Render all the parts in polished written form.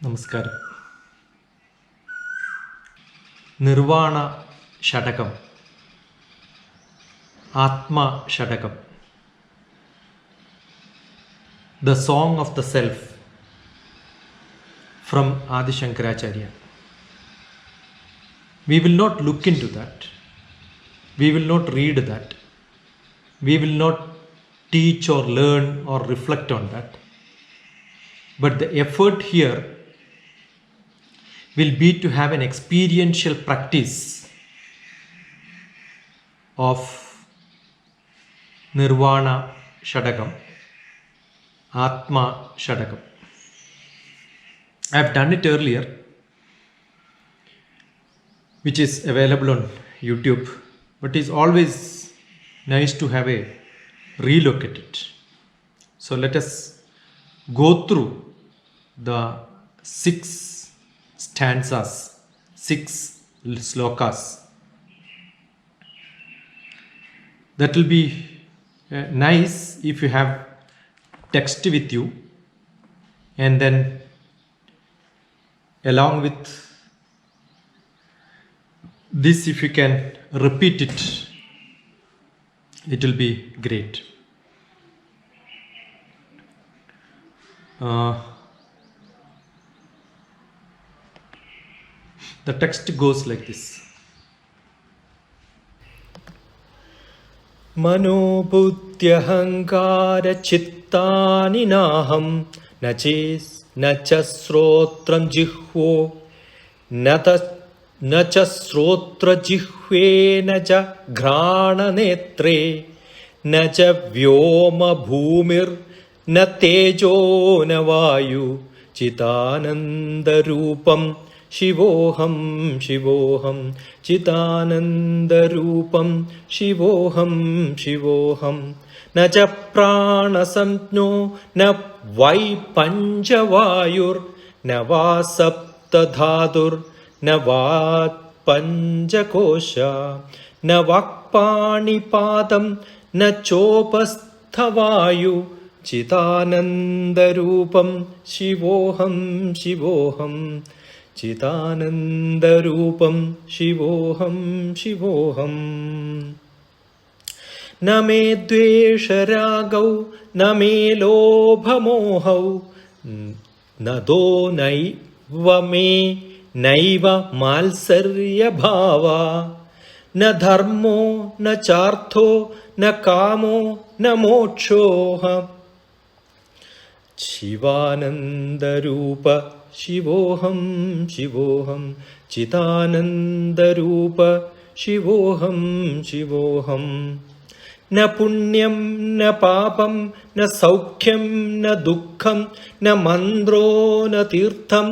നമസ്കാരം. Nirvana Shatakam, Atma Shatakam, the song of the self from Adi Shankaracharya. We will not look into that. We will not read that. We will not teach or learn or reflect on that. But the effort here will be to have an experiential practice of Nirvana Shadakam, Atma Shadakam. I have done it earlier, which is available on YouTube, but it's always nice to have a relook at it. So let us go through the 6 stanzas, 6 slokas. That will be nice if you have text with you, and then along with this, if you can repeat it, it will be great. The text goes like this. മനോബുദ്ധ്യഹങ്കാര ചിത്താനി നാഹം ന ച ശ്രോത്രം ജിഹ്വോ ന ച ശ്രോത്രജിഹ്വേ ന ച ഘ്രാണനേത്രേ ന ച വ്യോമഭൂമിർ ന തേജോ ന വായു ചിദാനന്ദരൂപം ശിവോഹം ശിവോഹം ചിദാനന്ദരൂപം ശിവോഹം ശിവോഹം ന ച പ്രാണസംജ്ഞോ ന വൈ പഞ്ചവായുർ ന വാ സപ്തധാതുർ ന വാത് പഞ്ചകോശ ന വാക്പാണിപാദം ന ചോപസ്ഥവായു ചിദാനന്ദരൂപം ശിവോഹം ശിവോഹം ചിദാനന്ദരൂപം ശിവോഹം ശിവോഹം ന മേ ദ്വേഷരാഗൗ ന മേ ലോഭമോഹൗ ന ദോ നൈവ മേ നൈവ മാത്സര്യഭാവ ന ധർമ്മോ ന ചാർത്ഥോ ന കാമോ ന മോക്ഷോഹ ശിവാനന്ദരൂപ ശിവോഹം ശിവോഹം ചിദാനന്ദരൂപ ശിവോഹം ശിവോഹം ന പുണ്യം ന പാപം ന സൗഖ്യം ന ദുഃഖം ന മന്ത്രോ ന തീർത്ഥം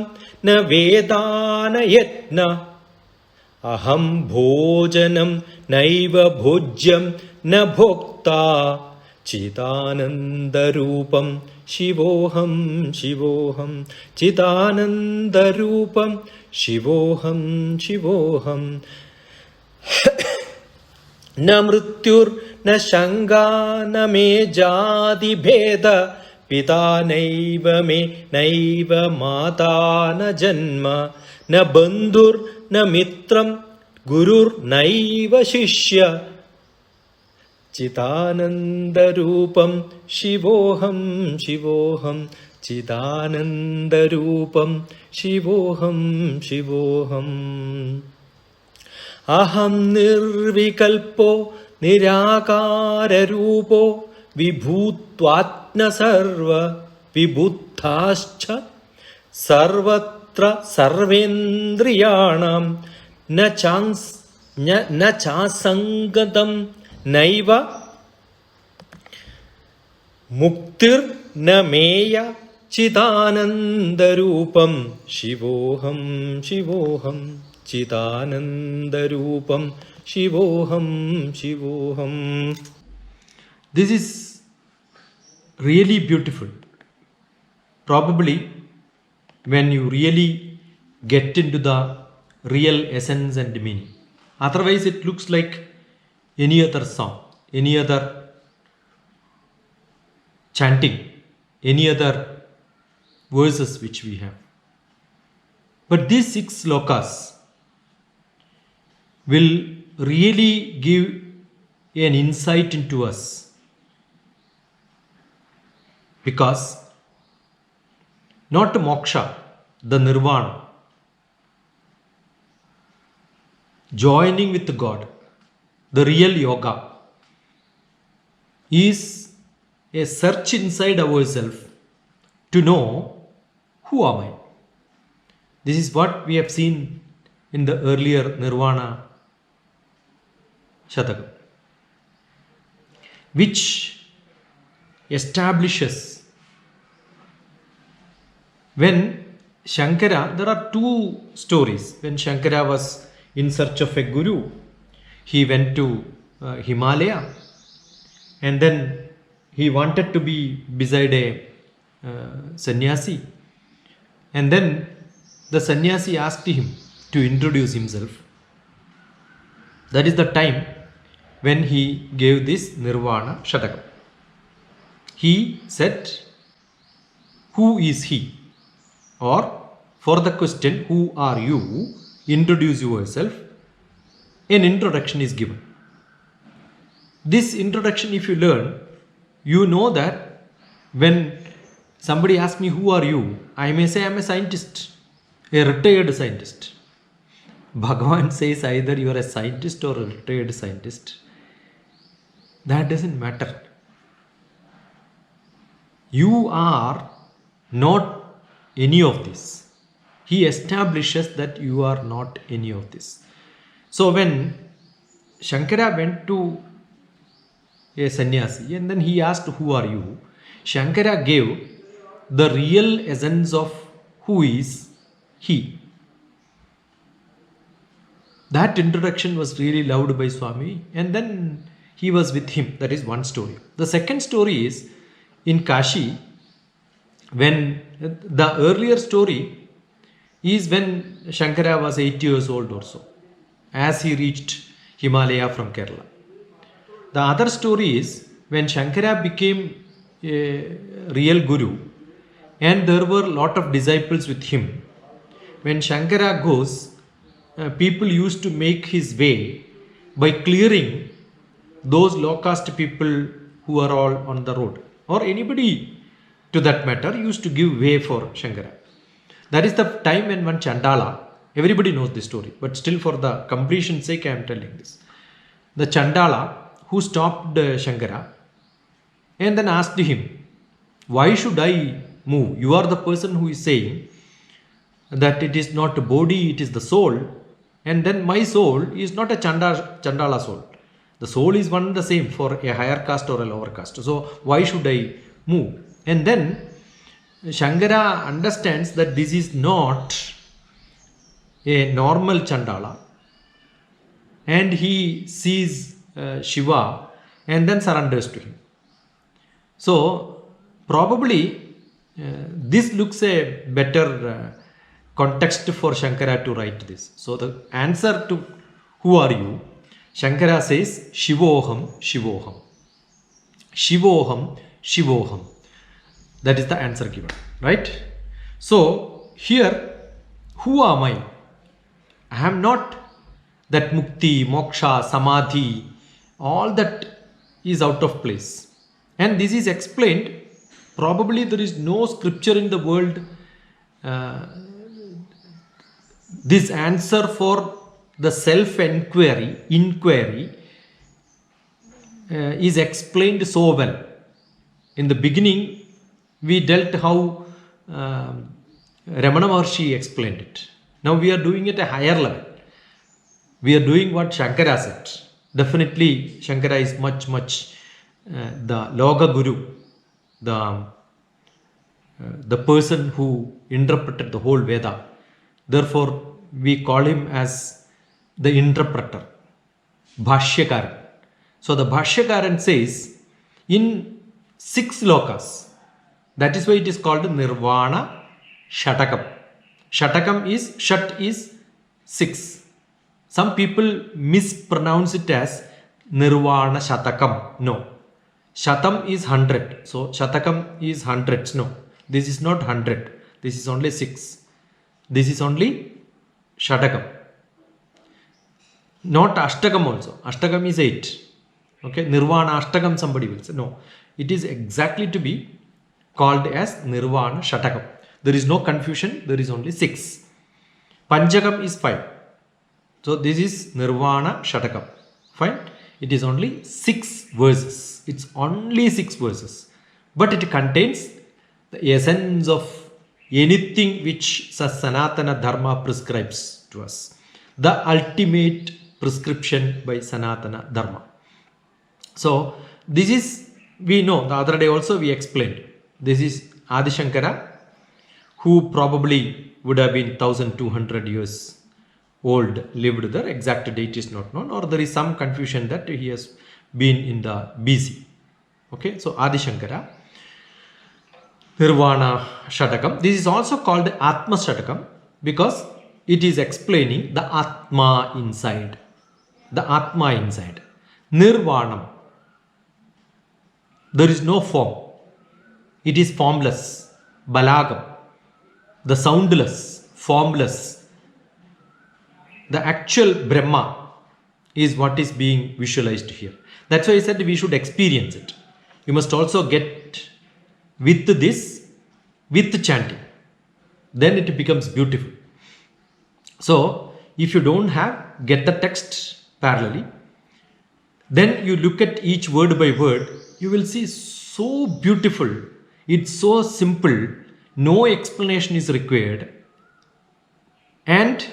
ന വേദാനയത്ന അഹം ഭോജനം നൈവ ഭോജ്യം ന ഭോക്താ ചിദാനന്ദരൂപം ശിവോഹം ശിവോഹം ചിദാനന്ദരൂപം ശിവോഹം ശിവോഹം ന മൃത്യുർ ന ശങ്കാ ന മേ ജാതിഭേദ പിതാ നൈവ മേ നൈവ മാതാ ന ജന്മ ന ബന്ധുർ ന മിത്രം ഗുരുർ നൈവ ശിഷ്യ ചിദാനന്ദരൂപം ശിവോഹം ശിവോഹം ചിദാനന്ദരൂപം ശിവോഹം ശിവോഹം അഹം നിർവികൽപ്പോ നിരാകാരരൂപോ വിഭൂത്വാത്മസർവ വിബുദ്ധാശ്ച സർവത്ര സർവേന്ദ്രിയാണാം ന ചാസംഗതം നൈവ മുക്തിർ ന Maya ചിദാനന്ദരൂപം ശിവോഹം ശിവോഹം ചിദാനന്ദരൂപം ശിവോഹം ശിവോഹം. This is really beautiful. Probably when you really get into the real essence and meaning. Otherwise it looks like any other song, any other chanting, any other verses which we have. But these 6 lokas will really give an insight into us, because not moksha, the nirvana, joining with God, the real yoga, is a search inside ourselves to know who am I. This is what we have seen in the earlier Nirvana Shatakam, which establishes when Shankara, there are 2 stories. When Shankara was in search of a guru, he went to Himalaya, and then he wanted to be beside a sannyasi, and then the sannyasi asked him to introduce himself. That is the time when he gave this Nirvana Shatakam. He said, who is he? Or for the question, who are you? Introduce yourself. An introduction is given. This introduction, if you learn, you know that when somebody asks me, who are you? I may say, I am a scientist, a retired scientist. Bhagavan says either you are a scientist or a retired scientist. That doesn't matter. You are not any of this. He establishes that you are not any of this. So when Shankara went to a sannyasi and then he asked, who are you? Shankara gave the real essence of who is he. That introduction was really loved by Swami, and then he was with him. That is one story. The second story is in Kashi, when the earlier story is when Shankara was 8 years old or so, as he reached Himalaya from Kerala. The other story is when Shankara became a real guru and there were a lot of disciples with him. When Shankara goes, people used to make his way by clearing those low caste people who are all on the road, or anybody to that matter used to give way for Shankara. That is the time when one Chandala, everybody knows this story, but still for the completion's sake I am telling this. The Chandala who stopped Shankara and then asked him, why should I move? You are the person who is saying that it is not the body, it is the soul, and then my soul is not a Chandala soul. The soul is one and the same for a higher caste or a lower caste. So why should I move? And then Shankara understands that this is not a normal Chandala, and he sees Shiva and then surrenders to him. So probably this looks a better context for Shankara to write this. So the answer to who are you, Shankara says Shivoham, Shivoham. Shivoham, Shivoham. That is the answer given, right? So here, who am I? I am not that mukti, moksha, samadhi, all that is out of place. And this is explained, probably there is no scripture in the world, this answer for the self-inquiry is explained so well. In the beginning, we dealt how Ramana Maharshi explained it. Now we are doing it at a higher level. We are doing what Shankara said. Definitely, Shankara is much the Loga Guru, the person who interpreted the whole Veda. Therefore, we call him as the interpreter, Bhashyakaran. So the Bhashyakaran says in 6 lokas, that is why it is called Nirvana Shatakam. Shatakam is, Shat is 6. Some people mispronounce it as Nirvana Shatakam. No. Shatam is 100. So Shatakam is hundreds. No. This is not 100. This is only 6. This is only Shatakam. Not Ashtakam also. Ashtakam is 8. Okay, Nirvana Ashtakam somebody will say. No, it is exactly to be called as Nirvana Shatakam. There is no confusion, there is only 6. Panchakam is 5. So this is Nirvana Shatakam. Fine. It is only 6 verses. It's only 6 verses. But it contains the essence of anything which Sanatana Dharma prescribes to us. The ultimate prescription by Sanatana Dharma. So this is, we know, the other day also we explained. This is Adi Shankara, who probably would have been 1200 years old, lived there. Exact date is not known, or there is some confusion that he has been in the BC. Okay, so Adi Shankara, Nirvana Shatakam. This is also called Atma Shatakam because it is explaining the Atma inside. The Atma inside. Nirvanam. There is no form. It is formless. Balagam. The soundless, formless. The actual Brahma is what is being visualized here. That's why I said we should experience it. You must also get with this, with chanting. Then it becomes beautiful. So, if you don't have, get the text parallelly. Then you look at each word by word, you will see so beautiful. It's so simple. No explanation is required. And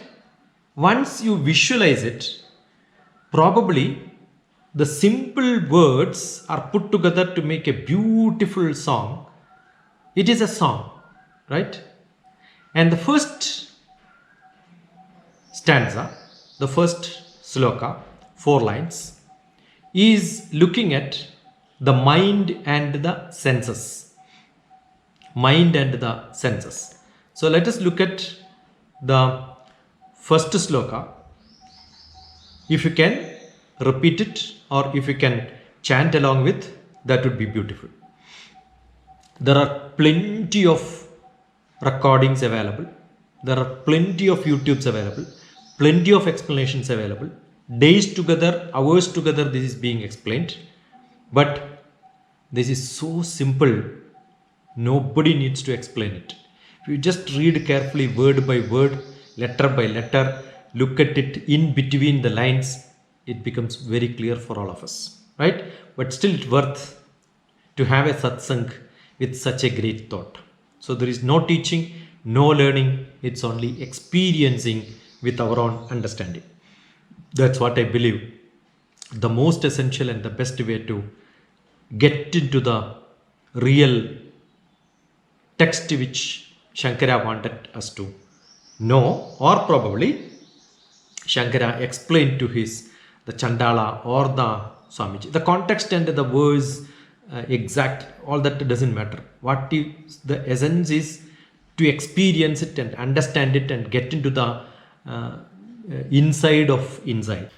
once you visualize it, probably the simple words are put together to make a beautiful song. It is a song, right? And the first stanza, the first sloka, 4 lines, is looking at the mind and the senses. Mind and the senses. So let us look at the first sloka. If you can repeat it, or if you can chant along with, that would be beautiful. There are plenty of recordings available. There are plenty of YouTubes available. Plenty of explanations available. Days together, hours together, this is being explained. But this is so simple. Nobody needs to explain it. If you just read carefully, word by word, letter by letter, look at it in between the lines, it becomes very clear for all of us, right? But still it's worth to have a satsang with such a great thought. So there is no teaching, no learning, it's only experiencing with our own understanding. That's what I believe the most essential and the best way to get into the real text which Shankara wanted us to know, or probably Shankara explained to the Chandala or the Swamiji. The context and the words, exact, all that doesn't matter. What is the essence is to experience it and understand it and get into the inside of inside.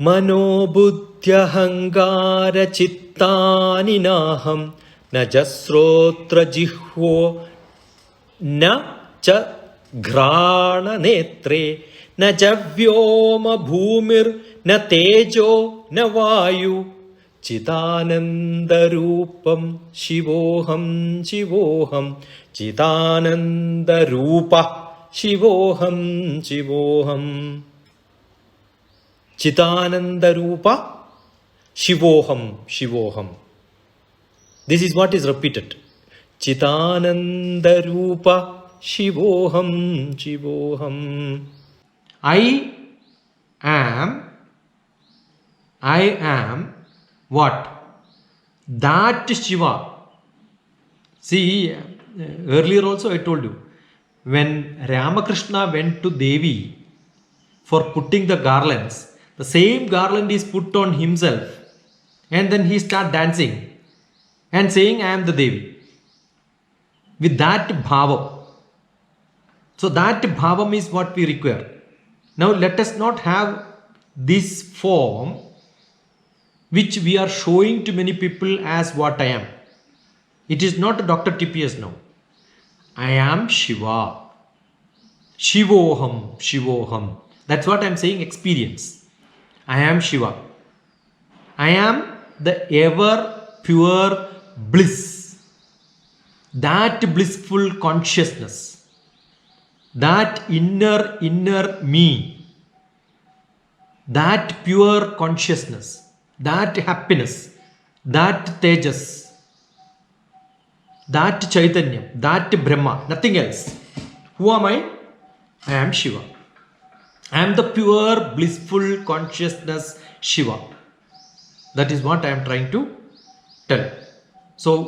മനോബുദ്ധ്യഹങ്കാര ചിത്താനി നാഹം ന ച ശ്രോത്രജിഹ്വോ ന ച ഘ്രാണനേത്രേ ന ച വ്യോമഭൂമിർ ന തേജോ ന വായു ചിദാനന്ദരൂപം ശിവോഹം ശിവോഹം ചിദാനന്ദരൂപ ശിവോഹം ശിവോഹം Chidanandarupa Shivoham Shivoham. This is what is repeated. Chidanandarupa Shivoham Shivoham. I am what? That Shiva. See, earlier also I told you, when Ramakrishna went to Devi for putting the garlands, the same garland is put on himself, and then he start dancing and saying, I am the Devi. With that bhavam. So that bhavam is what we require. Now let us not have this form which we are showing to many people as what I am. It is not Dr. TPS now. I am Shiva. Shivoham, Shivoham. That's what I'm saying, experience. I am Shiva. I am the ever pure bliss. That blissful consciousness. That inner me. That pure consciousness. That happiness. That tejas. That chaitanya. That Brahma. Nothing else. Who am I? I am Shiva. I am the pure blissful consciousness Shiva. That is what I am trying to tell. So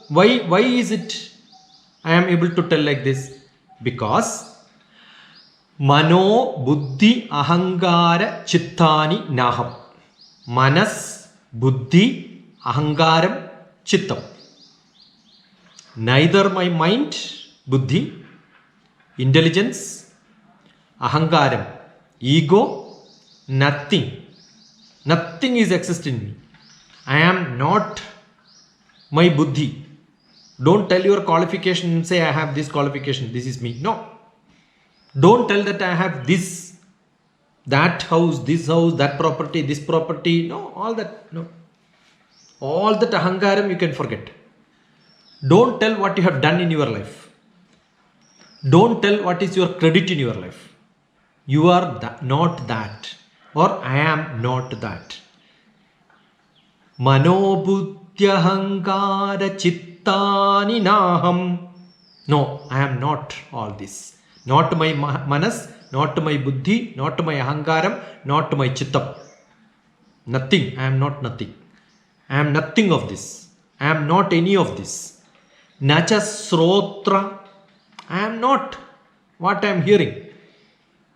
why is it I am able to tell like this? Because Mano Buddhi Ahankara Chittani Naham. Manas Buddhi Ahankaram Chittam. Neither my mind, Buddhi, intelligence, ahankaram, ego, nothing is exist in me. I am not my buddhi. Don't tell your qualification and say I have this qualification, this is me. No. Don't tell that I have this, that house, that property, this property. No, all that. No. All that ahankaram you can forget. Don't tell what you have done in your life. Don't tell what is your credit in your life. You are not that, or I am not that. Manobuddhyahankara chittani naham. No, I am not all this. Not my manas, not my buddhi, not my ahankaram, not my chittam. Nothing. I am not nothing. I am nothing of this. I am not any of this. Nacha srotra. I am not what I am hearing.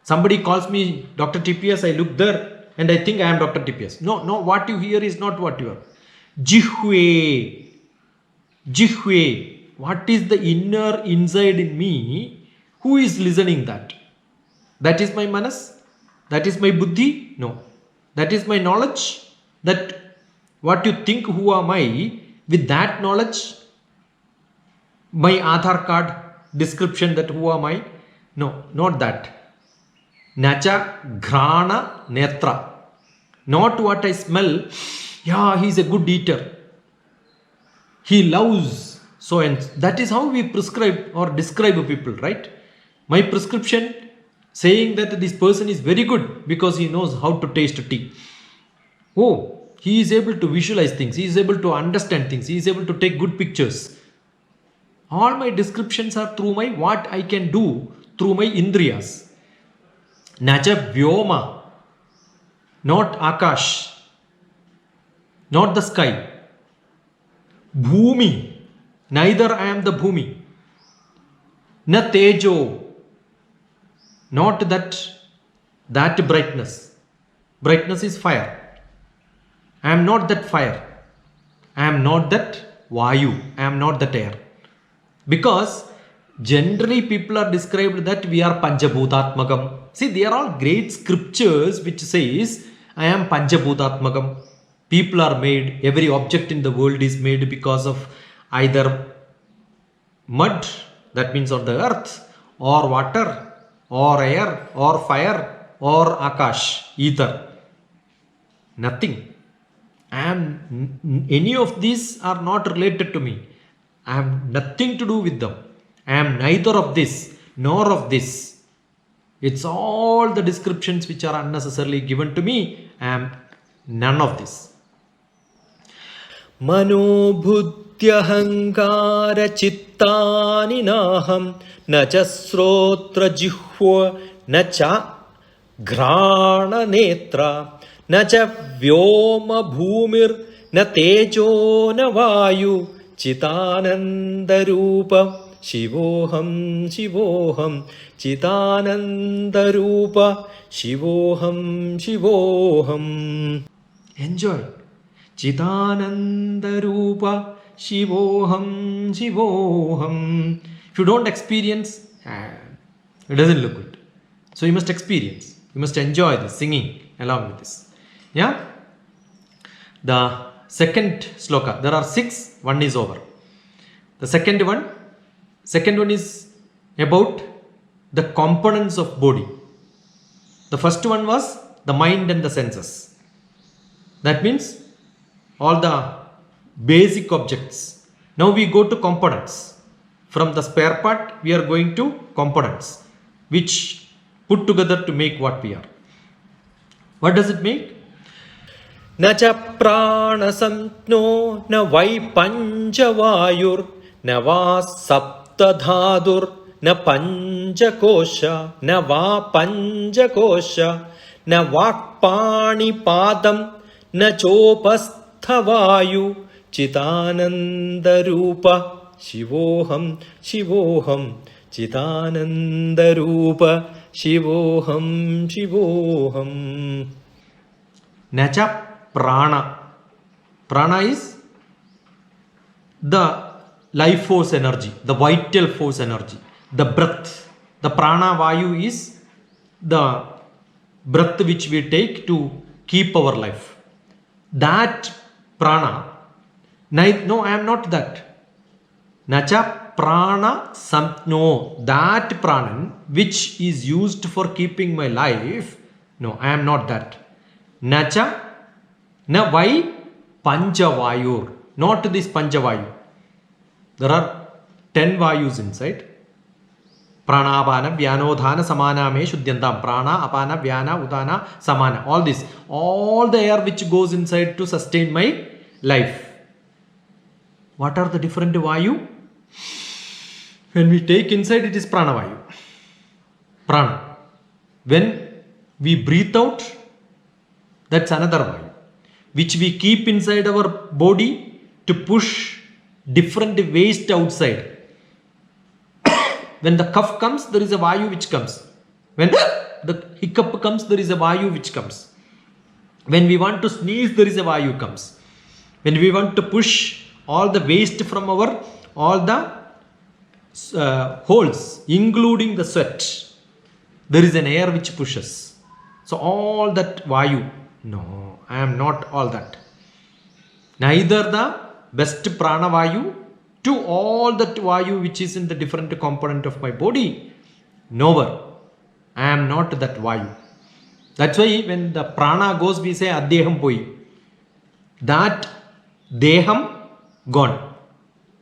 Somebody calls me Dr. TPS, I look there and I think I am Dr. TPS. No, what you hear is not what you are. Jihwe. What is the inner inside in me? Who is listening that? That is my manas? That is my buddhi? No. That is my knowledge? That what you think, who am I? With that knowledge, my Aadhaar card description that who am I? No, not that. Nacha grana netra. Not what I smell. Yeah, he's a good eater. He loves so and that is how we prescribe or describe people, right? My prescription saying that this person is very good because he knows how to taste tea. Oh, he is able to visualize things. He is able to understand things. He is able to take good pictures. All my descriptions are through my what I can do through my indriyas. Naja vyoma, not akash, not the sky. Bhumi, neither I am the bhumi. Na tejo, not that brightness. Brightness is fire. I am not that fire. I am not that vayu. I am not that air. Because generally people are described that we are Panchabhutatmakam. See, they are all great scriptures which says, I am Panchabhutatmakam. People are made, every object in the world is made because of either mud, that means on the earth, or water, or air, or fire, or akash, ether. Nothing. Any of these are not related to me. I have nothing to do with them. I am neither of this nor of this. It's all the descriptions which are unnecessarily given to me. I am none of this. Manobhuddhyahankara chittani naham nacha srotra jihva nacha grana netra nacha vyoma bhumir na tejo na vayu Chitanandarupa Shivoham Shivoham Chitanandarupa Shivoham Shivoham. Enjoy. Chitanandarupa Shivoham Shivoham. If you don't experience, it doesn't look good. So you must experience. You must enjoy this singing along with this. Yeah? The second sloka, there are 6, one is over. The second one is about the components of body. The first one was the mind and the senses. That means all the basic objects. Now we go to components. From the spare part, we are going to components, which put together to make what we are. What does it make? न च प्राणसंज्ञो न वै पञ्चवायुर् न वा सप्तधातुर् न पञ्चकोश न वा पञ्चकोश न वाक्पाणिपादं न चोपस्थवायु चिदानन्दरूप शिवोऽहं शिवोऽहं चिदानन्दरूप शिवोऽहं शिवोऽहम्. Nacha prana. Prana is the life force energy, the vital force energy, the breath. The prana vayu is the breath which we take to keep our life. That prana, no, I am not that. Nacha prana samno, that pranan which is used for keeping my life, no, I am not that. Nacha na vai panchavayur, not this panchavayu. There are 10 vayus inside. Prana, apana, vyanodhana, samana me shuddhantam. Prana, apana, vyana, udana, samana. All this. All the air which goes inside to sustain my life. What are the different vayu? When we take inside, it is prana vayu. Prana. When we breathe out, that's another vayu, which we keep inside our body to push different waste outside. When the cough comes, there is a vayu which comes. When the hiccup comes, there is a vayu which comes. When we want to sneeze, there is a vayu comes. When we want to push all the waste from our, all the holes, including the sweat, there is an air which pushes. So all that vayu, no, I am not all that. Neither the best prana vayu to all that vayu which is in the different component of my body. Nowhere. I am not that vayu. That's why when the prana goes, we say addeham poi. That deham gone.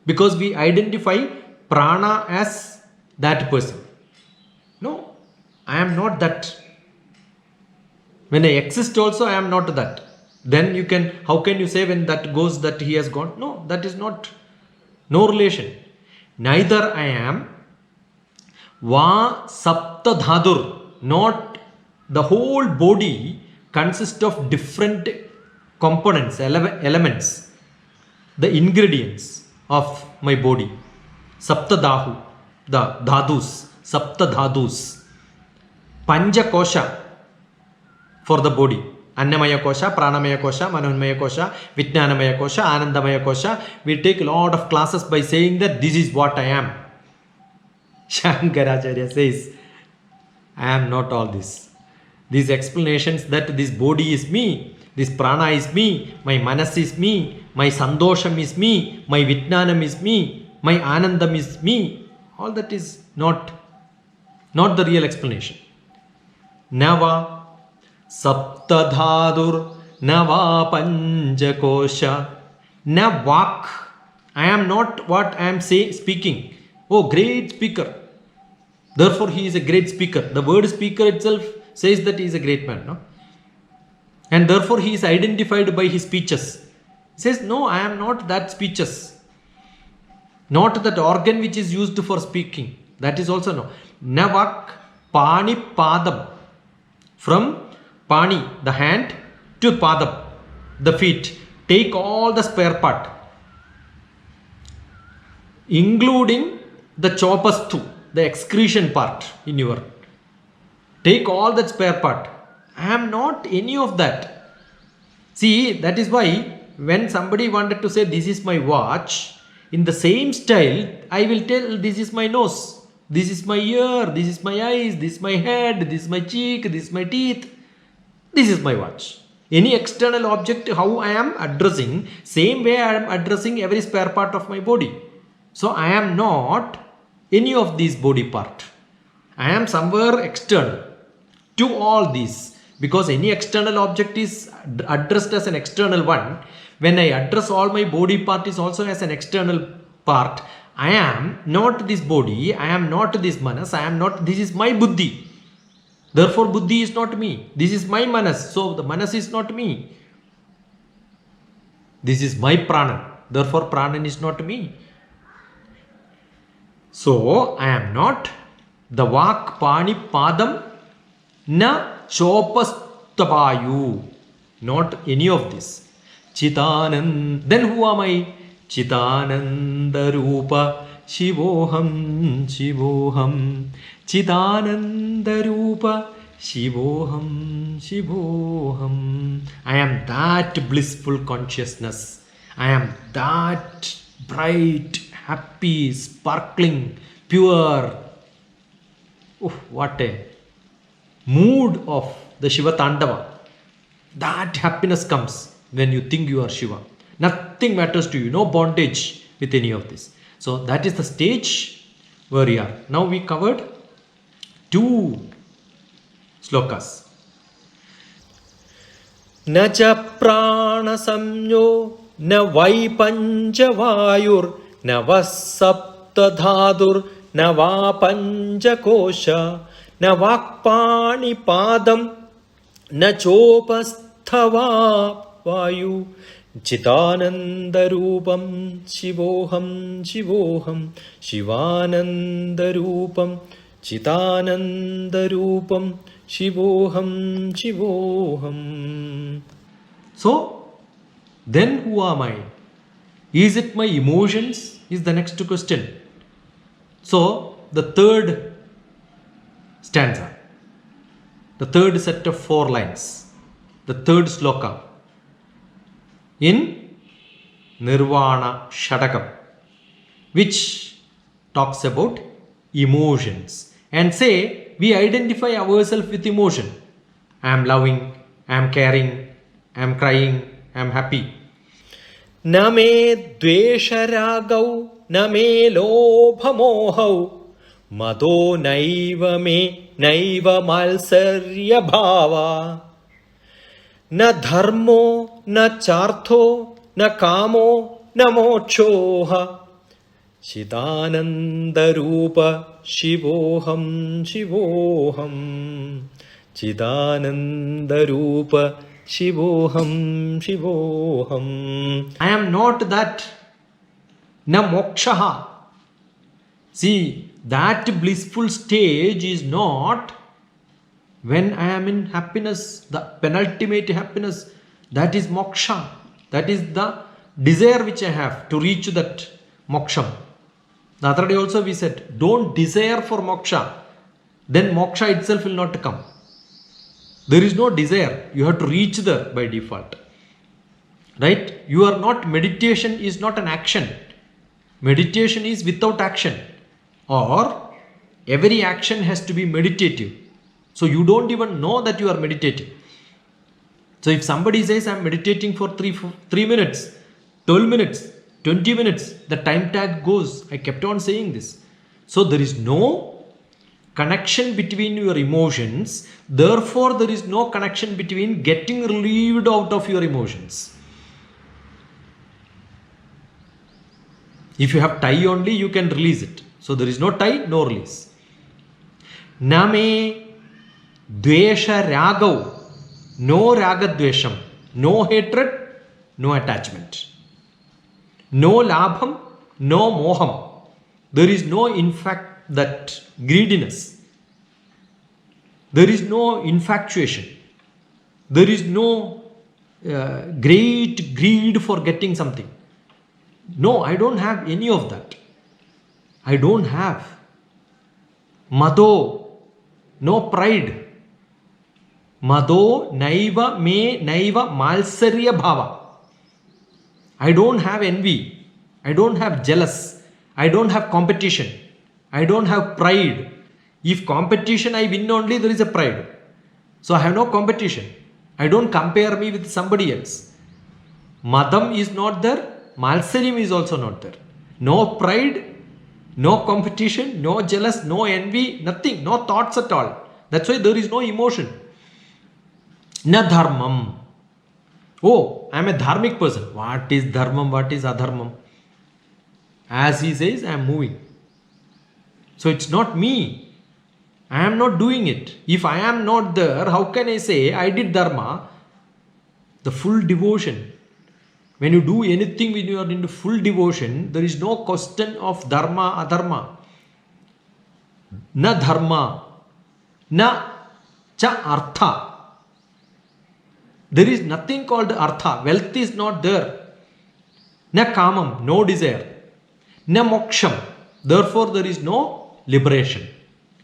Because we identify prana as that person. No, I am not that. When I exist also, I am not that. Then you can, how can you say when that goes that he has gone? No, that is not, no relation. Neither I am va sapta dhadur, not the whole body consists of different components, elements, the ingredients of my body. Sapta dahu, the dhadus, sapta dhadus, panja kosha for the body. Annamaya kosha, pranamaya kosha, manoanmaya kosha, vijnanamaya kosha, anandamaya kosha. We take a lot of classes by saying that this is what I am. Shankaracharya says, I am not all this. These explanations that this body is me, this prana is me, my manas is me, my sandosham is me, my vijnanam is me, my anandam is me. All that is not the real explanation. Nava Saptadhadur Nava Panjakosha Na Vak. I am not what I am speaking. Oh, great speaker. Therefore, he is a great speaker. The word speaker itself says that he is a great man. No? And therefore, he is identified by his speeches. He says, no, I am not that speeches. Not that organ which is used for speaking. That is also no. Navak Pani Padam. From Pani, the hand, to Padam, the feet. Take all the spare part, including the chopastu, the excretion part in your. Take all that spare part. I am not any of that. See, that is why when somebody wanted to say this is my watch, in the same style, I will tell this is my nose, this is my ear, this is my eyes, this is my head, this is my cheek, this is my teeth. This is my watch. Any external object, how I am addressing, same way I am addressing every spare part of my body. So I am not any of these body part. I am somewhere external to all these, because any external object is addressed as an external one. When I address all my body part is also as an external part, I am not this body, I am not this manas, I am not, this is my buddhi. Therefore, buddhi is not me. This is my manas, so the manas is not me. This is my pranan, therefore pranan is not me. So, I am not the vak, pani, padam, na chopastapayu. Not any of this. Chitanand. Then who am I? Chitananda Rupa Shivoham Shivoham. Chitananda Rupa Shivoham Shivoham. I am that blissful consciousness. I am that bright, happy, sparkling, pure. Oh, what a mood of the Shiva Tandava. That happiness comes when you think you are Shiva. Nothing matters to you, no bondage with any of this. So that is the stage where we are. Now we covered 2 slokas. न च प्राणसंज्ञो न वै पञ्चवायुर् न वः सप्तधातुर्न वा पञ्चकोश न वाक्पाणिपादं न चोपस्थवा वायु चिदानन्दरूपं शिवोऽहं शिवोऽहं शिवानन्दरूपं चिदानन्दरूपं शिवोऽहं शिवोऽहम्. So then who am I? Is it my emotions? Is the next question. So the third stanza, the third set of 4 lines, the third sloka in Nirvana Shatakam, which talks about emotions and say we identify ourselves with emotion. I am loving, I am caring, I am crying, I am happy. न मे द्वेषरागौ न मे लोभमोहौ मदो नैव मे नैव मात्सर्यभावा न धर्मो न चार्थो न कामो न मोक्षोह चिदानन्दरूप शिवोऽहं शिवोऽहं चिदानन्दरूप शिवोऽहं शिवोऽहम्. I am not that. Na mokshaha. See, that blissful stage is not when I am in happiness, the penultimate happiness. That is moksha. That is the desire which I have to reach that moksham. The other day also we said, don't desire for moksha. Then moksha itself will not come. There is no desire. You have to reach there by default. Right? You are not, meditation is not an action. Meditation is without action. Or every action has to be meditative. So you don't even know that you are meditating. So if somebody says I'm meditating for 3 minutes, 12 minutes, 20 minutes, the time tag goes. I kept on saying this. So there is no connection between your emotions. Therefore, there is no connection between getting relieved out of your emotions. If you have tie only, you can release it. So there is no tie, no release. Name dvesha ragau. No raga dvesham. No hatred, no attachment. No labham, no moham. There is no, in fact, that greediness. There is no infatuation. There is no great greed for getting something. No, I don't have any of that. I don't have. Mado, no pride. Mado naiva me naiva malsarya bhava. I don't have envy. I don't have jealous. I don't have competition. I don't have pride. If competition I win only, there is a pride. So I have no competition. I don't compare me with somebody else. Madam is not there. Malsaryam is also not there. No pride, No competition, no jealous, no envy, nothing, no thoughts at all. That's why there is no emotion. Na dharmam. Oh, I am a dharmic person. What is dharmam? What is adharmam? As he says, I am moving. So it's not me. I am not doing it. If I am not there, how can I say I did dharma? The full devotion. When you do anything when you are into full devotion, there is no question of dharma, adharma. Na dharma, na cha artha. There is nothing called artha. Wealth is not there. Na kamam, no desire. Na moksham. Therefore, there is no liberation.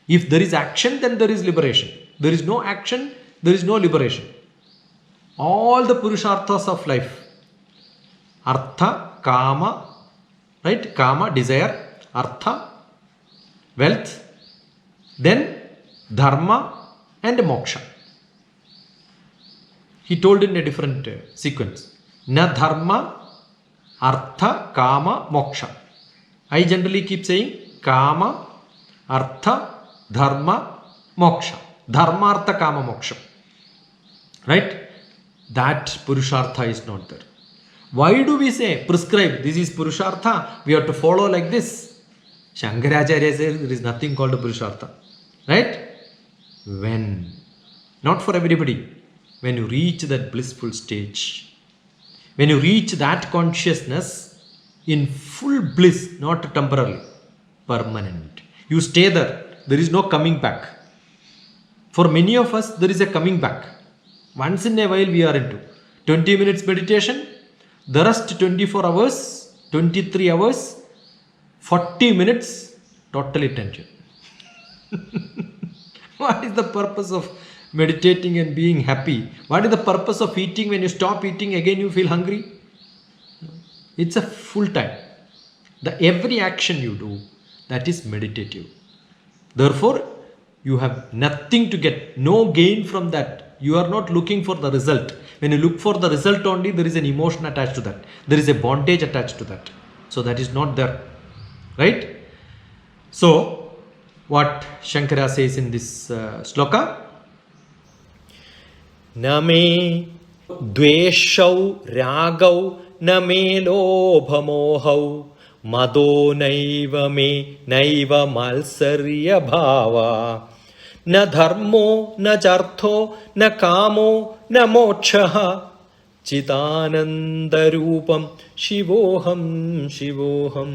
If there is action, then there is liberation. There is no action, there is no liberation. All the purusharthas of life. Artha, kama, right? Kama, desire. Artha, wealth. Then dharma and moksha. He told in a different sequence. Na dharma, artha, kama, moksha. I generally keep saying kama, artha, dharma, moksha. Dharma, artha, kama, moksha. Right? That purushartha is not there. Why do we say prescribe? This is purushartha. We have to follow like this. Shankaracharya says there is nothing called a purushartha. Right? When? Not for everybody. When you reach that blissful stage. When you reach that consciousness in full bliss, not temporarily, permanent. You stay there. There is no coming back. For many of us, there is a coming back. Once in a while we are into 20 minutes meditation, the rest 24 hours, 23 hours, 40 minutes, totally tension. What is the purpose of meditating and being happy? What is the purpose of eating? When you stop eating, again you feel hungry? It's a full time. Every action you do, that is meditative. Therefore, you have nothing to get, no gain from that. You are not looking for the result. When you look for the result only, there is an emotion attached to that. There is a bondage attached to that. So that is not there. Right? So, what Shankara says in this sloka? न मे द्वेषौ रागौ न मे लोभमोहौ मदो नैव मे नैव मात्सर्यभावा न धर्मो न चार्थो न कामो न मोक्षः चिदानन्दरूपं शिवोऽहं शिवोऽहं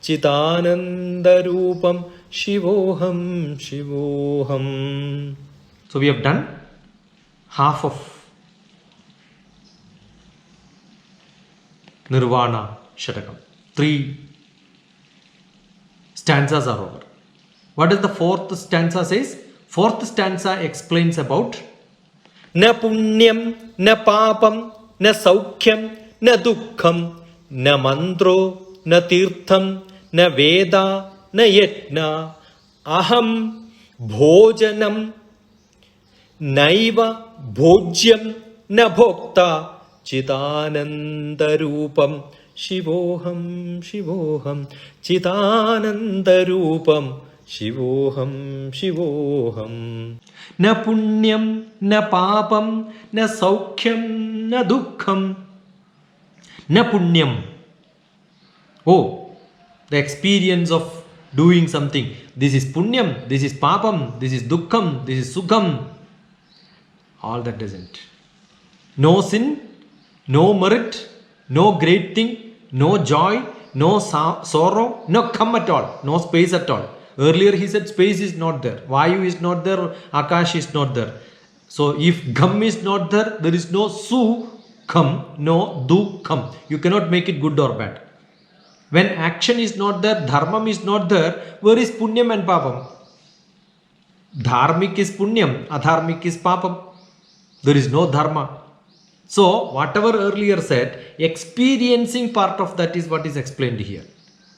चिदानन्दरूपं शिवोऽहं शिवोऽहम्. So we have done half of Nirvana Shatakam. 3 stanzas are over. What does the 4th stanza says? 4th stanza explains about न पुण्यं न पापं न सौख्यं न दुःखं न मन्त्रो न तीर्थं न वेदा न यज्ञा अहं भोजनं नैव भोज्यं न भोक्ता चिदानन्दरूपं शिवोऽहं शिवोऽहं चिदानन्दरूपं शिवोऽहं शिवोऽहं. न पुण्यं न पापं न सौख्यं न दुःखं न पुण्यं. Oh, the experience of doing something. This is punyam, this is papam, this is dukkham, this is sukham. All that doesn't. No sin, no merit, no great thing, no joy, no sorrow, no kham at all, no space at all. Earlier he said space is not there, Vayu is not there, Akash is not there. So if gham is not there, there is no sukham, no dukkham. You cannot make it good or bad. When action is not there, dharmam is not there, where is punyam and papam? Dharmik is punyam, adharmik is papam. There is no dharma. So, whatever earlier said, experiencing part of that is what is explained here.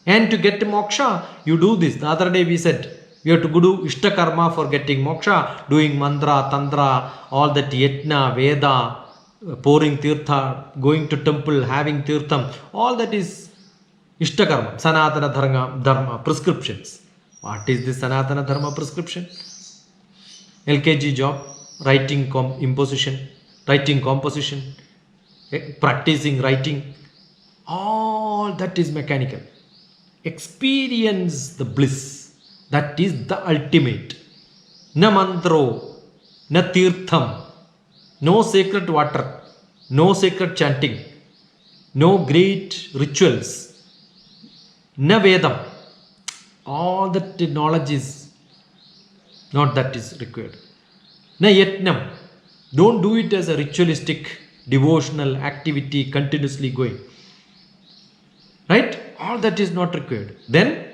And to get moksha, you do this. The other day we said, you have to do ishta karma for getting moksha, doing mantra, tantra, all that yajna, veda, pouring tirtha, going to temple, having tirtham, all that is Ishtakarma, Sanatana Dharma prescriptions. What is this Sanatana Dharma prescription? LKG job, writing imposition, writing composition, practicing writing, all that is mechanical. Experience the bliss, that is the ultimate. Na mantro, na tirtham, no sacred water, no sacred chanting, no great rituals, na vedam. All that knowledge is not that is required. Na yatnam, don't do it as a ritualistic devotional activity continuously going. Right? All that is not required. Then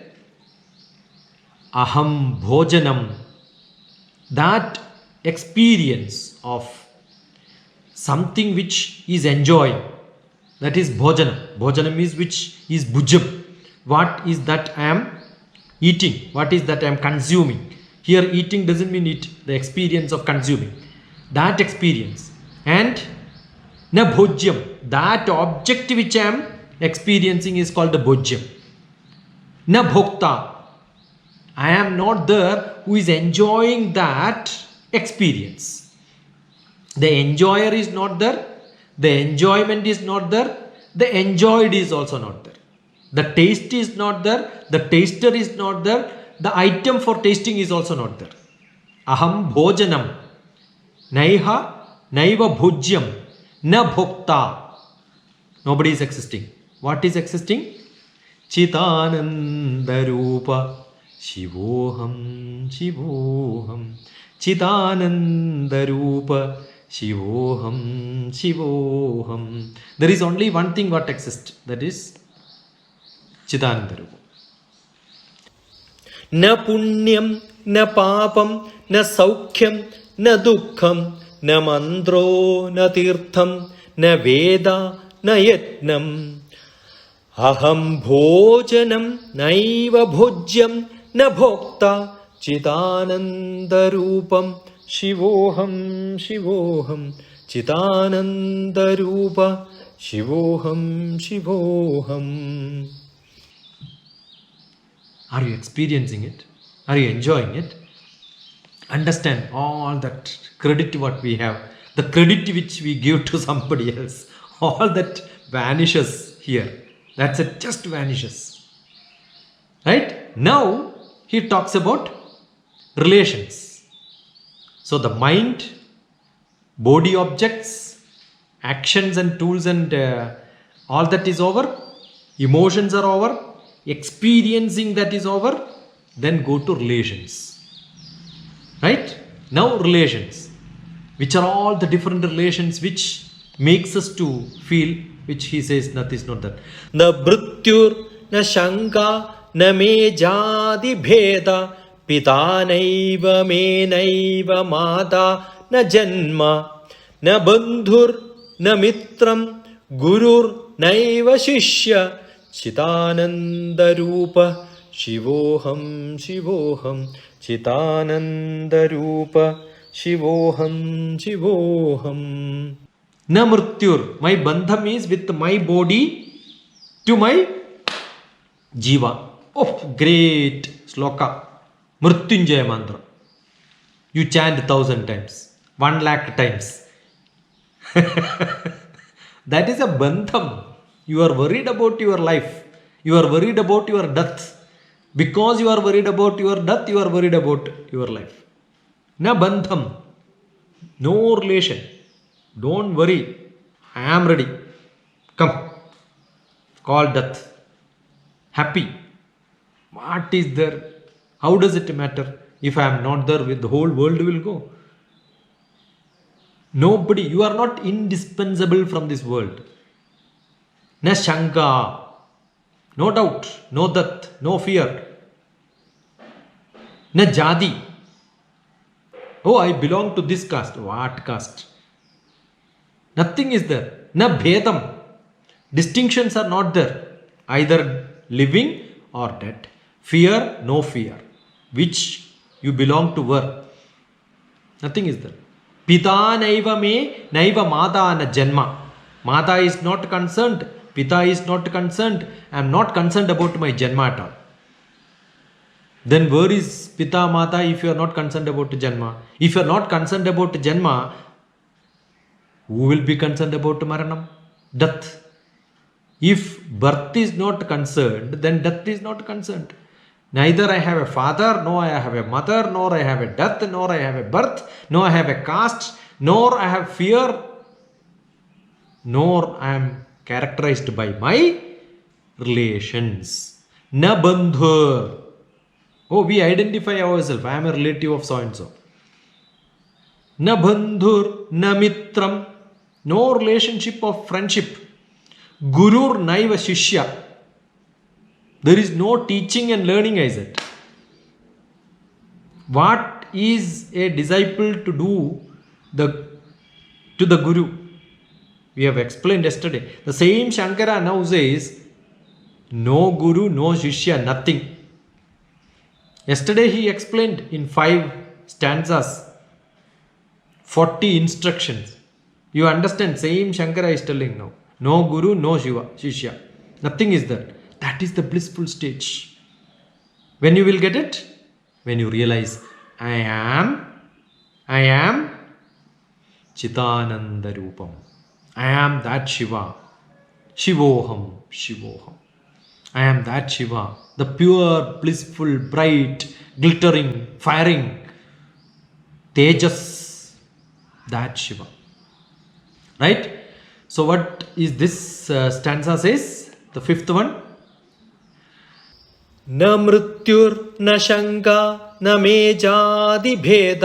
aham bhojanam, that experience of something which is enjoying, that is bhojanam. Bhojanam is which is bhujam. What is that I am eating? What is that I am consuming? Here eating doesn't mean eat, the experience of consuming. That experience. And na bhojyam, that object which I am experiencing is called the bhojyam. Na bhokta, I am not there who is enjoying that experience. The enjoyer is not there, the enjoyment is not there, the enjoyed is also not there. The taste is not there, the taster is not there, the item for tasting is also not there. Aham bhojanam, naiha, naiva bhojyam, na bhokta. Nobody is existing. What is existing? Chitananda Rupa Shivoham Shivoham. Chitananda Rupa Shivoham Shivoham. There is only one thing what exists, that is Chitananda Rupa. Na punyam, na papam, na saukhyam, na dukkham, na mandro, na tirtham, na veda, na yatnam. Aham bhojanam, naiva bhojyam, na bhokta, chidananda rupam, shivoham, shivoham, chidananda rupa, shivoham, shivoham. Are you experiencing it? Are you enjoying it? Understand all that credit what we have, the credit which we give to somebody else, all that vanishes here. That's it, just vanishes. Right? Now he talks about relations. So the mind, body objects, actions and tools and all that is over. Emotions are over. Experiencing that is over. Then go to relations. Right? Now relations. Which are all the different relations which makes us to feel, which he says that is not that. Na mrityur, na shanka, na me jadi bheda, pita naiva me naiva mata, na janma, na bandhur, na mitram, gurur, naiva shishya, chitananda rupa, shivoham, shivoham, chitananda rupa, shivoham, shivoham. Na mrityur, my bandham is with my body to my jiva. Oh, great sloka. Mrityunjaya mantra. You chant 1,000 times, 1,00,000 times. That is a bandham. You are worried about your life. You are worried about your death. Because you are worried about your death, you are worried about your life. Na bandham. No relation. Don't worry. I am ready. Come. Call death. Happy. What is there? How does it matter? If I am not there, the whole world will go. Nobody. You are not indispensable from this world. Na shanka. No doubt. No death. No fear. Na jadi. Oh, I belong to this caste. What caste? Nothing is there. Na bhedam. Distinctions are not there. Either living or dead. Fear, no fear. Which you belong to where? Nothing is there. Pita naiva me, naiva mata na janma. Mata is not concerned. Pita is not concerned, I am not concerned about my Janma at all. Then where is Pita Mata if you are not concerned about Janma? If you are not concerned about Janma, who will be concerned about Maranam? Death. If birth is not concerned, then death is not concerned. Neither I have a father, nor I have a mother, nor I have a death, nor I have a birth, nor I have a caste, nor I have fear, nor I am characterized by my relations. Na bandhur. Oh, we identify ourselves. I am a relative of so and so. Na bandhur, na mitram. No relationship of friendship. Gurur naiva shishya. There is no teaching and learning, I said. What is a disciple to do to the Guru? We have explained yesterday. The same Shankara now says, no Guru, no Shishya, nothing. Yesterday he explained in 5 stanzas, 40 instructions. You understand, same Shankara is telling now. No Guru, no Shishya. Nothing is there. That is the blissful stage. When you will get it? When you realize, I am Chitananda Rupam. I am that Shiva. Shivoham, Shivoham. I am that Shiva. The pure, blissful, bright, glittering, firing, Tejas. That Shiva. Right? So what is this stanza says? The 5th one. न मृत्युर्न शङ्का न मे जातिभेद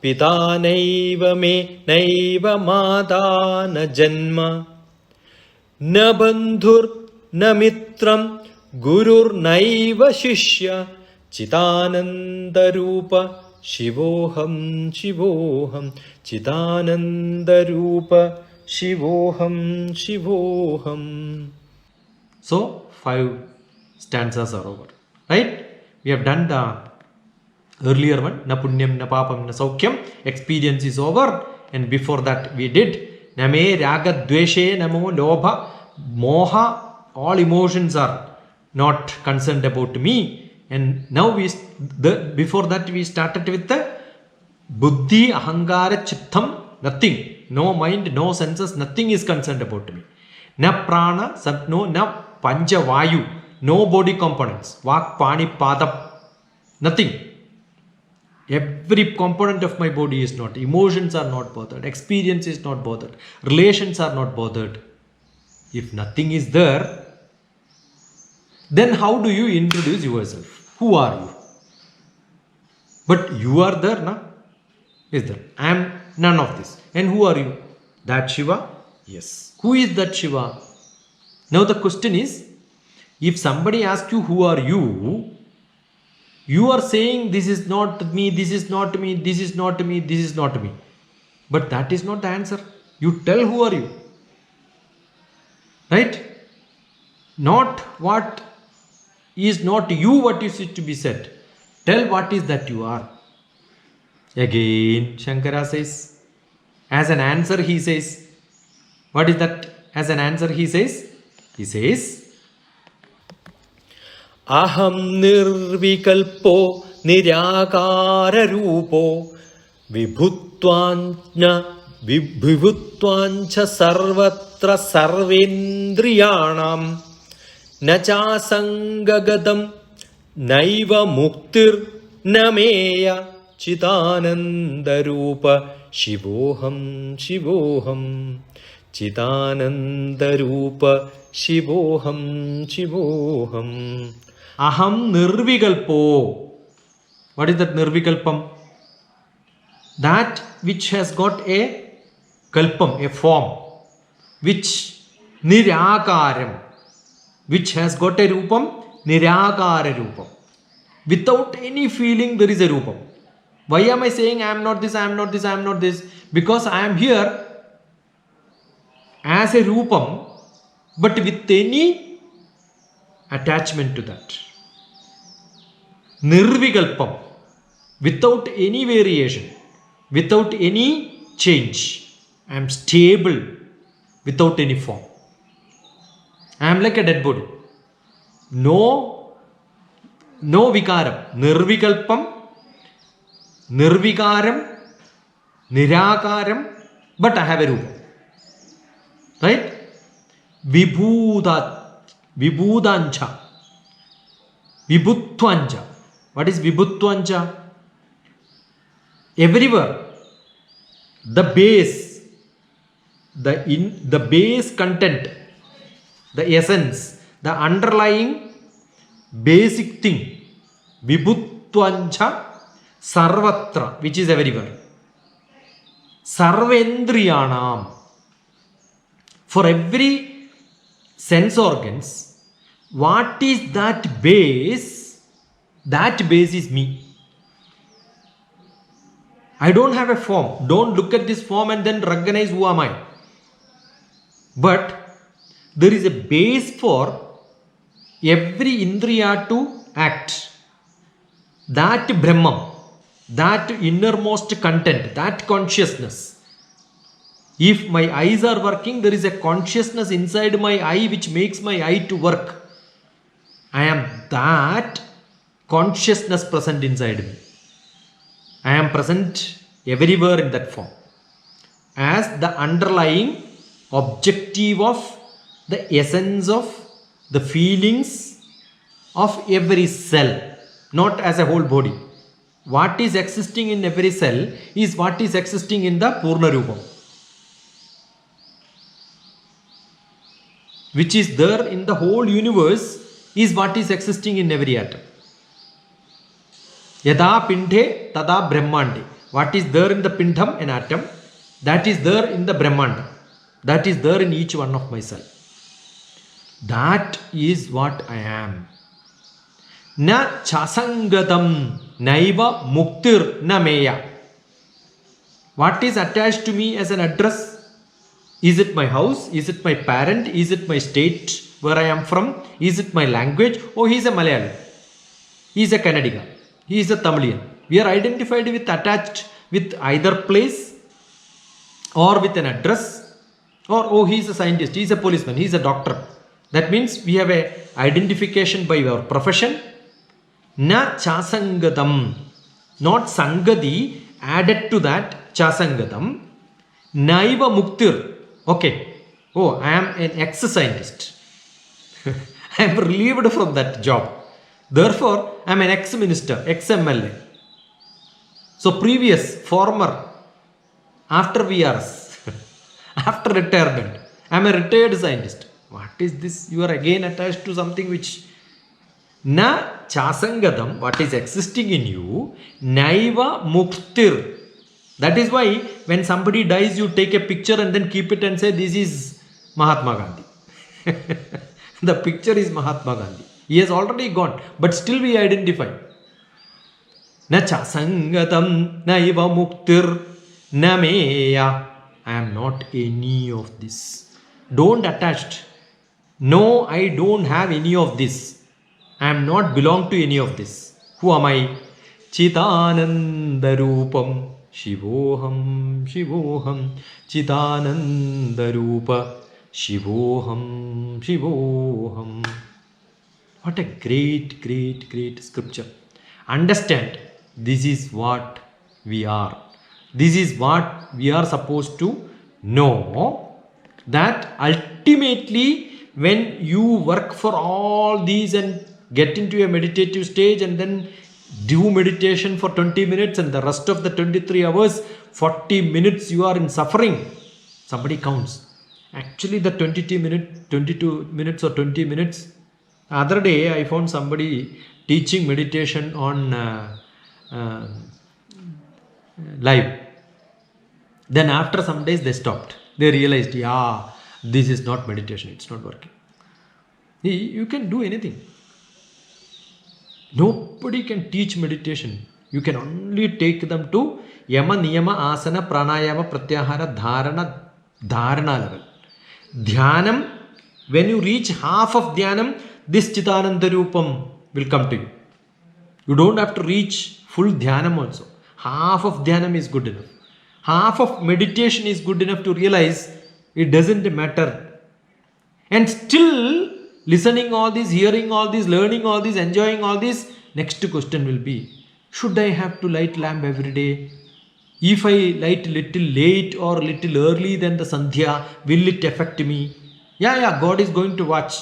पिता नैव मे नैव माता न जन्म न बन्धुर्न मित्रं गुरुर्नैव शिष्य चिदानन्दरूप शिवोऽहं शिवोऽहं चिदानन्दरूप शिवोऽहं शिवोऽहं. So 5 stanzas are over. Right? We have done the earlier one. Na punyam, na papam, na saukyam. Experience is over. And before that we did. Name raga dveshe namo lobha moha. All emotions are not concerned about me. And now before that we started with the buddhi, ahankara, chittam. Nothing. No mind, no senses. Nothing is concerned about me. Na prana, na pancha vayu. No body components. Vak, pani, padam. Nothing. Every component of my body is not. Emotions are not bothered. Experience is not bothered. Relations are not bothered. If nothing is there, then how do you introduce yourself? Who are you? But you are there, na? Is there? I am none of this. And who are you? That Shiva? Yes. Who is that Shiva? Now the question is, if somebody asks you who are you, you are saying this is not me, this is not me, this is not me, this is not me. But that is not the answer. You tell who are you. Right? Not what is not you, what is it to be said. Tell what is that you are. Again, Shankara says, as an answer he says, what is that? As an answer he says, अहं निर्विकल्पो निराकाररूपो विभुत्वाञ्च सर्वत्र सर्वेन्द्रियाणां न चासङ्गगतं नैव मुक्तिर्न मेय चिदानन्दरूप शिवोऽहं शिवोऽहं चिदानन्दरूप शिवोऽहं शिवोऽहम्. Aham nirvikalpo. What is that nirvikalpam? That which has got a kalpam, a form, which nirakaram, which has got a rupam, nirakara rupam. Without any feeling there is a rupam. Why am I saying I am not this, I am not this, I am not this? Because I am here as a rupam, but with any attachment to that. Nirvikalpam, without any variation, without any change. I am stable without any form. I am like a dead body. No vikaram. Nirvikalpam, nirvikaram, nirakaram, but I have a rupa. Right? Vibhudancha. Vibhutvancha. What is vibhutvancha? Everywhere. The base, the base content, the essence, the underlying basic thing, vibhutvancha sarvatra, which is everywhere. Sarvendriyanam. For every sense organs, what is that base? That base is me. I don't have a form. Don't look at this form and then recognize who am I. But there is a base for every indriya to act. That Brahman, that innermost content, that consciousness. If my eyes are working, there is a consciousness inside my eye which makes my eye to work. I am that consciousness present inside me. I am present everywhere in that form as the underlying objective of the essence of the feelings of every cell, not as a whole body. What is existing in every cell is what is existing in the Purna Rupam, which is there in the whole universe is what is existing in every atom. Yada pindhe tada brahmande. What is there in the pindham, an atom, that is there in the brahmanda. That is there in each one of my cells. That is what I am. Na chasangatam naiva muktir na meya. What is attached to me as an address? Is it my house? Is it my parent? Is it my state where I am from? Is it my language? Oh, he is a Malayalam. He is a Kannadiga. He is a Tamilian. We are identified with, attached with either place or with an address, or oh, he is a scientist, he is a policeman, he is a doctor. That means we have a identification by our profession. Na chasangatam, not sangati, added to that chasangatam. Naiva muktir. Okay. Oh, I am an ex-scientist. I am relieved from that job. Therefore, I am an ex-minister, ex-MLA. So previous, former, after VRS, after retirement, I am a retired scientist. What is this? You are again attached to something which na chasangatam, what is existing in you, naiva muktir. That is why when somebody dies, you take a picture and then keep it and say, this is Mahatma Gandhi. The picture is Mahatma Gandhi. He has already gone, but still we identify. Na chasangatam naiva muktir na meya. I am not any of this. Don't attach. No, I don't have any of this. I am not belong to any of this. Who am I? Chidananda Rupam Shivoham Shivoham Chidananda Rupa Shivoham Shivoham. What a great, great, great scripture. Understand, this is what we are. This is what we are supposed to know. That ultimately, when you work for all these and get into a meditative stage and then do meditation for 20 minutes and the rest of the 23 hours, 40 minutes you are in suffering. Somebody counts. Actually, the 22 minutes or 20 minutes. Other day, I found somebody teaching meditation on live. Then after some days, they stopped. They realized, yeah, this is not meditation. It's not working. You can do anything. Nobody can teach meditation. You can only take them to yama, niyama, asana, pranayama, pratyahara, dharana level. Dhyanam, when you reach half of dhyanam, this Chidananda Rupam will come to you. You don't have to reach full dhyanam also. Half of dhyanam is good enough. Half of meditation is good enough to realize it doesn't matter. And still listening all this, hearing all this, learning all this, enjoying all this, next question will be, should I have to light lamp every day? If I light little late or little early than the Sandhya, will it affect me? Yeah, God is going to watch.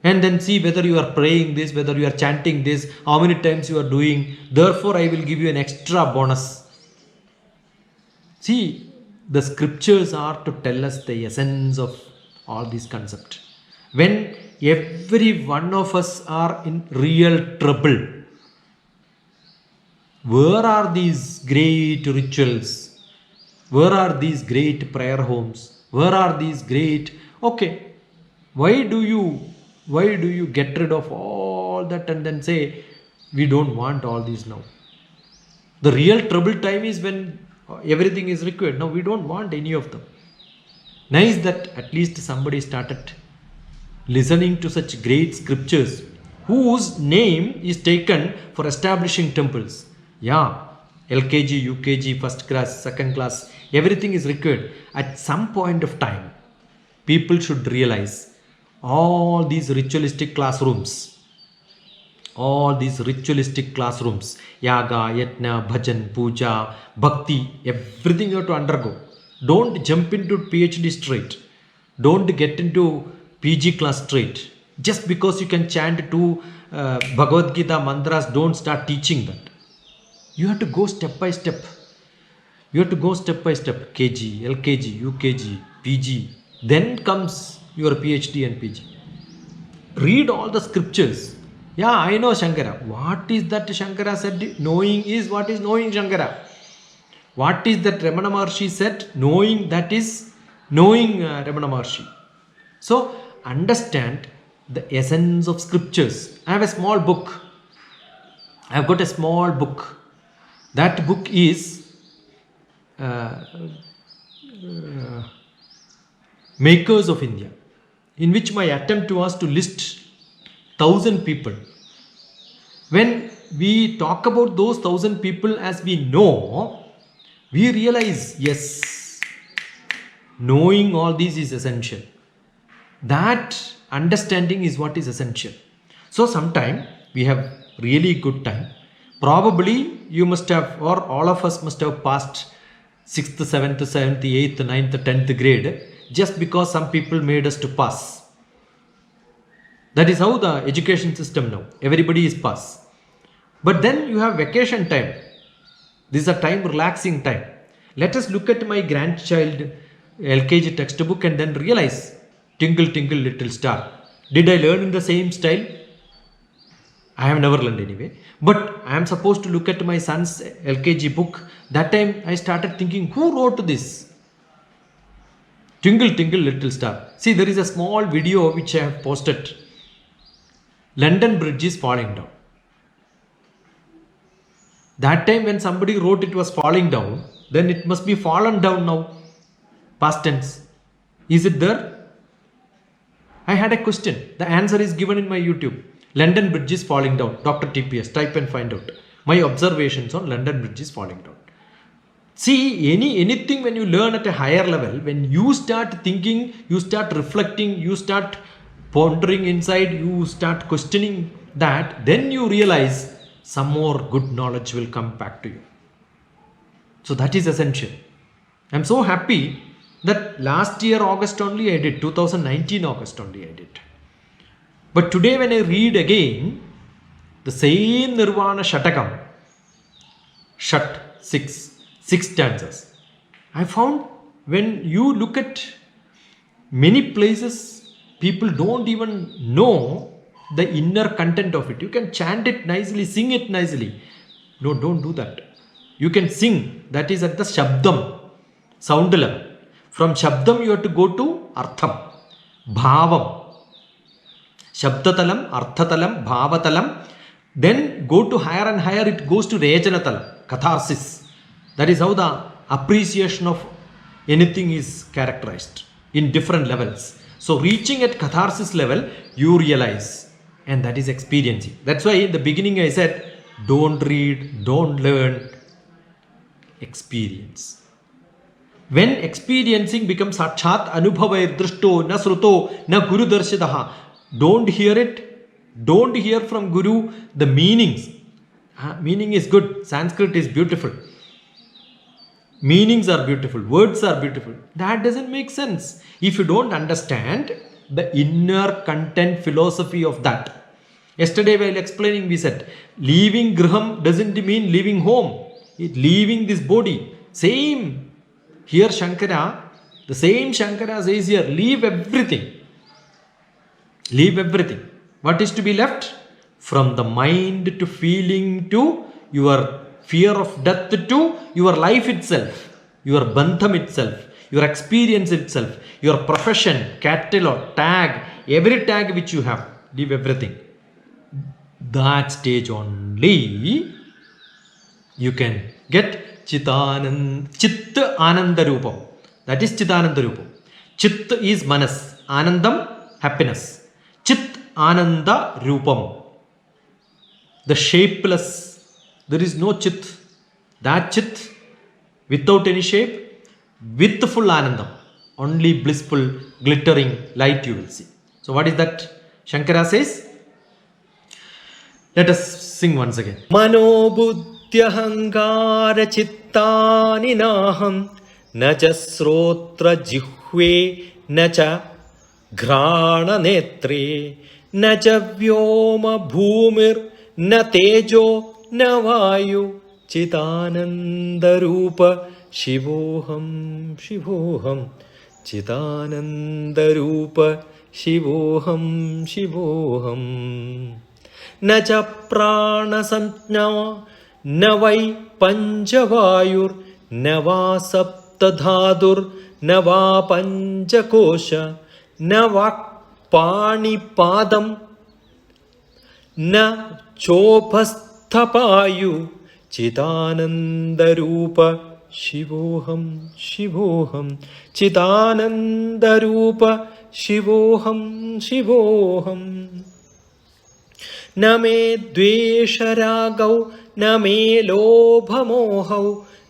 And then see whether you are praying this, whether you are chanting this, how many times you are doing. Therefore, I will give you an extra bonus. See, the scriptures are to tell us the essence of all these concepts. When every one of us are in real trouble, where are these great rituals? Where are these great prayer homes? Where are these great... Okay, why do you get rid of all that and then say, we don't want all these now? The real trouble time is when everything is required. Now we don't want any of them. Nice that at least somebody started listening to such great scriptures whose name is taken for establishing temples. Yeah, LKG, UKG, first class, second class, everything is required. At some point of time, people should realize all these ritualistic classrooms, yaga, yajna, bhajan, puja, bhakti, everything you have to undergo. Don't jump into PhD straight. Don't get into PG class straight. Just because you can chant two Bhagavad Gita mantras, don't start teaching that. You have to go step by step. KG, LKG, UKG, PG. Then comes your PhD and PG. Read all the scriptures. Yeah, I know Shankara. What is that Shankara said? Knowing is what is knowing Shankara. What is that Ramana Maharshi said? Knowing, that is knowing Ramana Maharshi. So, understand the essence of scriptures. I have a small book. I have got a small book. That book is Makers of India, in which my attempt was to list 1,000 people. When we talk about those 1,000 people as we know, we realize, yes, knowing all these is essential. That understanding is what is essential. So sometime we have really good time. Probably you must have, or all of us must have passed 6th, 7th, 7th, 8th, 9th, 10th grade just because some people made us to pass. That is how the education system now. Everybody is pass. But then you have vacation time. This is a time, relaxing time. Let us look at my grandchild LKG textbook and then realize, Twinkle, twinkle, little star. Did I learn in the same style? I have never learned anyway. But I am supposed to look at my son's LKG book. That time I started thinking, who wrote this? Twinkle, twinkle, little star. See, there is a small video which I have posted. London Bridge is falling down. That time when somebody wrote it was falling down, then it must be fallen down now. Past tense. Is it there? I had a question. The answer is given in my YouTube. London Bridge is falling down. Dr. TPS. Type and find out. My observations on London Bridge is falling down. See, anything when you learn at a higher level, when you start thinking, you start reflecting, you start pondering inside, you start questioning that, then you realize some more good knowledge will come back to you. So that is essential. I'm so happy that last year August only I did, 2019 August only I did. But today when I read again the same Nirvana Shatakam, Shat, 6 stanzas, I found when you look at many places, people don't even know the inner content of it. You can chant it nicely, sing it nicely. No, don't do that. You can sing, that is at the Shabdam, sound level. From Shabdam you have to go to Artham, Bhavam. Shabdatalam, Arthatalam, Bhavatalam. Then go to higher and higher, it goes to Rejanatalam, catharsis. That is how the appreciation of anything is characterized in different levels. So reaching at catharsis level, you realize, and that is experiencing. That's why in the beginning I said, don't read, don't learn, experience. When experiencing becomes sakshat anubhavair drishto na sruto na guru darshitaha. Don't hear it. Don't hear from guru the meanings. Meaning is good. Sanskrit is beautiful. Meanings are beautiful. Words are beautiful. That doesn't make sense if you don't understand the inner content philosophy of that. Yesterday while explaining we said leaving griham doesn't mean leaving home. It leaving this body. Same. Here Shankara, the same Shankara says here, leave everything. Leave everything. What is to be left? From the mind to feeling to your fear of death to your life itself, your bandham itself, your experience itself, your profession, catalog, tag, every tag which you have. Leave everything. That stage only you can get Chit Ananda Rupam. That is Chitananda Rupam. Chit is Manas. Anandam, happiness. Chit Ananda Rupam. The shapeless. There is no Chit. That Chit without any shape, with full Anandam. Only blissful, glittering light you will see. So what is that? Shankara says. Let us sing once again. मनोबुद्ध्यहङ्कार चित्तानि नाहं न च श्रोत्र जिह्वे न च घ्राणनेत्रे न च व्योम भूमिर्न तेजो न वायु चिदानन्दरूप शिवोऽहं शिवोऽहं चिदानन्दरूप शिवोऽहं शिवोऽहं न च प्राणसंज्ञा न वै पञ्चवायुर्न वा सप्तधातुर्न वा पञ्चकोश न वाक्पाणिपादं न चोपस्थपायु चिदानन्दरूप शिवोऽहं शिवोऽहं चिदानन्दरूप शिवोऽहं शिवोऽहम् न मे द्वेषरागौ न मे लोभमोहौ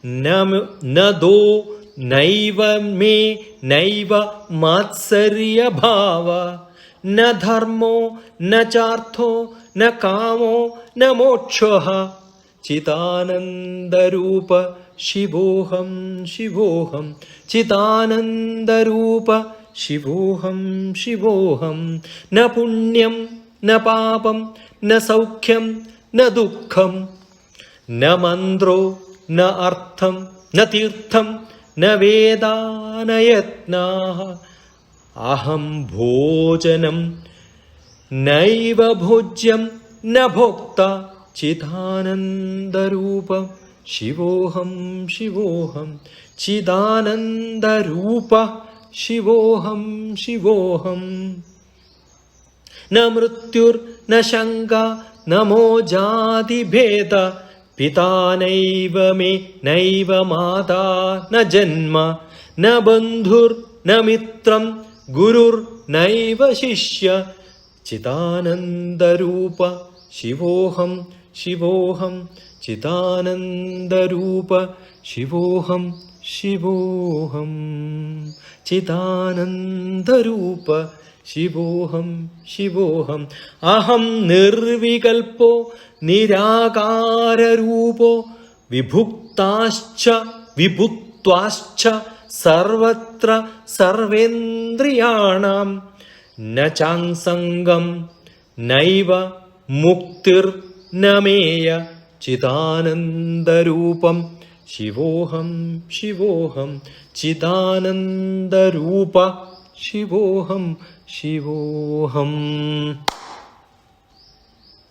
न दो नैव मे नैव मात्सर्यभाव न धर्मो न चार्थो न कामो न मोक्षः चिदानन्दरूप शिवोऽहं शिवोऽहं चिदानन्दरूप शिवोऽहं शिवोऽहं न पुण्यं न पापं न सौख्यं न दुःखं न मन्त्रो न अर्थं न तीर्थं न वेदा न यत्नाः अहं भोजनं नैव भोज्यं न भोक्ता चिदानन्दरूप शिवोऽहं शिवोऽहं चिदानन्दरूप शिवोऽहं शिवोऽहम् न मृत्युर्न शङ्का न मोजादिभेद पिता नैव मे नैव माता न जन्म न बन्धुर्न मित्रं गुरुर्नैव शिष्य चिदानन्दरूप शिवोऽहं शिवोऽहं चिदानन्दरूप शिवोऽहं शिवोऽहं चिदानन्दरूप शिवोऽहं शिवोऽहम् अहं निर्विकल्पो निराकाररूपो विभुक्ताश्च विभुत्वाश्च सर्वत्र सर्वेन्द्रियाणां न चांसङ्गं नैव मुक्तिर्न मेय चिदानन्दरूपं शिवोऽहं शिवोऽहं चिदानन्दरूप शिवोऽहं शिवोऽहम्